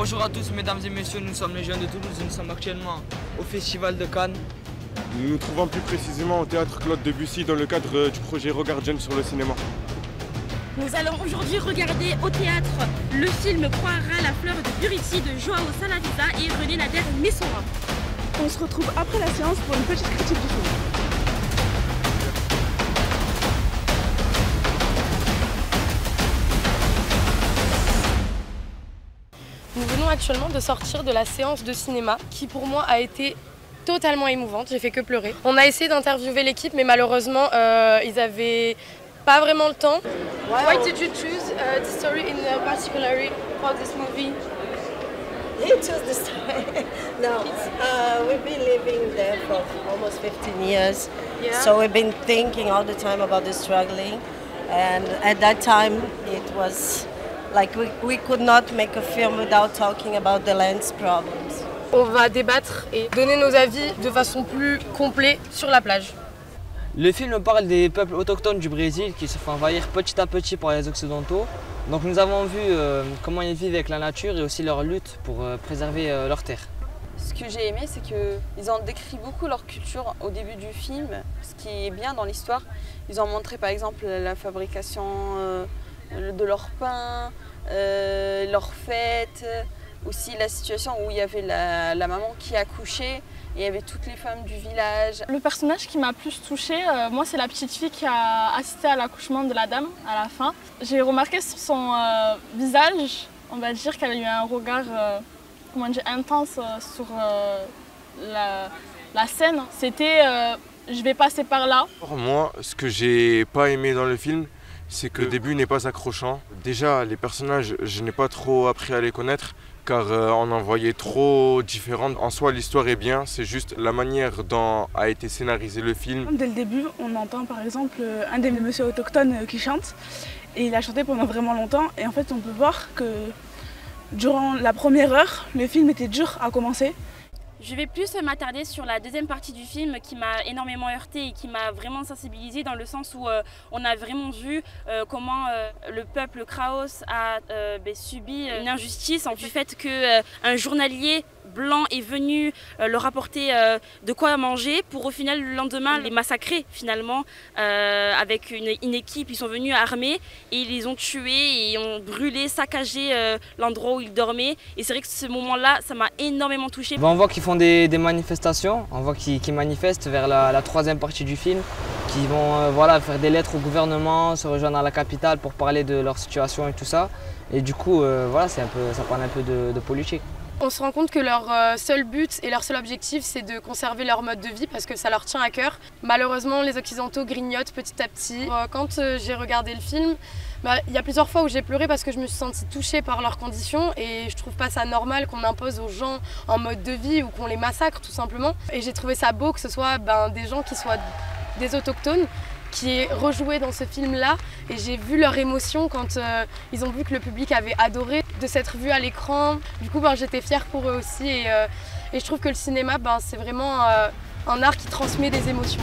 Bonjour à tous mesdames et messieurs, nous sommes les jeunes de Toulouse et nous sommes actuellement au Festival de Cannes. Nous nous trouvons plus précisément au théâtre Claude Debussy dans le cadre du projet Regard Jeune sur le cinéma. Nous allons aujourd'hui regarder au théâtre le film Croira la fleur de Buriti de Joao Salavisa et René Nader Messora. On se retrouve après la séance pour une petite critique du film. Nous venons actuellement de sortir de la séance de cinéma qui pour moi a été totalement émouvante, j'ai fait que pleurer. On a essayé d'interviewer l'équipe mais malheureusement ils avaient pas vraiment le temps. Why did you choose this story in particular for this movie? You chose the story. No, we've been living there for almost 15 years. Yeah. So we've been thinking all the time about the struggling. And at that time, it was like we could not make a film without talking about the land's problems. On va débattre et donner nos avis de façon plus complète sur la plage. Le film parle des peuples autochtones du Brésil qui se font envahir petit à petit par les Occidentaux. Donc nous avons vu comment ils vivent avec la nature et aussi leur lutte pour préserver leurs terres. Ce que j'ai aimé, c'est qu'ils ont décrit beaucoup leur culture au début du film, ce qui est bien dans l'histoire. Ils ont montré par exemple la fabrication de leur pain, leurs fêtes, aussi la situation où il y avait la maman qui accouchait et il y avait toutes les femmes du village. Le personnage qui m'a plus touchée, moi c'est la petite fille qui a assisté à l'accouchement de la dame à la fin. J'ai remarqué sur son visage, on va dire qu'elle a eu un regard intense sur la scène. C'était je vais passer par là. Moi, ce que j'ai pas aimé dans le film, c'est que le début n'est pas accrochant. Déjà, les personnages, je n'ai pas trop appris à les connaître car on en voyait trop différentes. En soi, l'histoire est bien, c'est juste la manière dont a été scénarisé le film. Dès le début, on entend par exemple un des messieurs autochtones qui chante et il a chanté pendant vraiment longtemps et en fait on peut voir que durant la première heure, le film était dur à commencer. Je vais plus m'attarder sur la deuxième partie du film qui m'a énormément heurtée et qui m'a vraiment sensibilisée dans le sens où on a vraiment vu comment le peuple Kraos a subi une injustice du fait qu'un journalier blanc est venu leur apporter de quoi manger pour au final le lendemain les massacrer finalement avec une équipe. Ils sont venus armés et ils les ont tués et ont brûlé, saccagé l'endroit où ils dormaient et c'est vrai que ce moment-là ça m'a énormément touchée. On voit qu'ils font des manifestations, on voit qu'ils manifestent vers la troisième partie du film, qui vont faire des lettres au gouvernement, se rejoindre à la capitale pour parler de leur situation et tout ça. Et du coup, ça parle un peu de politique. On se rend compte que leur seul but et leur seul objectif c'est de conserver leur mode de vie parce que ça leur tient à cœur. Malheureusement les Occidentaux grignotent petit à petit. Quand j'ai regardé le film, il y a plusieurs fois où j'ai pleuré parce que je me suis sentie touchée par leurs conditions et je trouve pas ça normal qu'on impose aux gens en mode de vie ou qu'on les massacre tout simplement. Et j'ai trouvé ça beau que ce soit des gens qui soient des autochtones qui est rejoué dans ce film-là et j'ai vu leur émotion quand ils ont vu que le public avait adoré de s'être vu à l'écran. Du coup, j'étais fière pour eux aussi et je trouve que le cinéma, c'est vraiment un art qui transmet des émotions.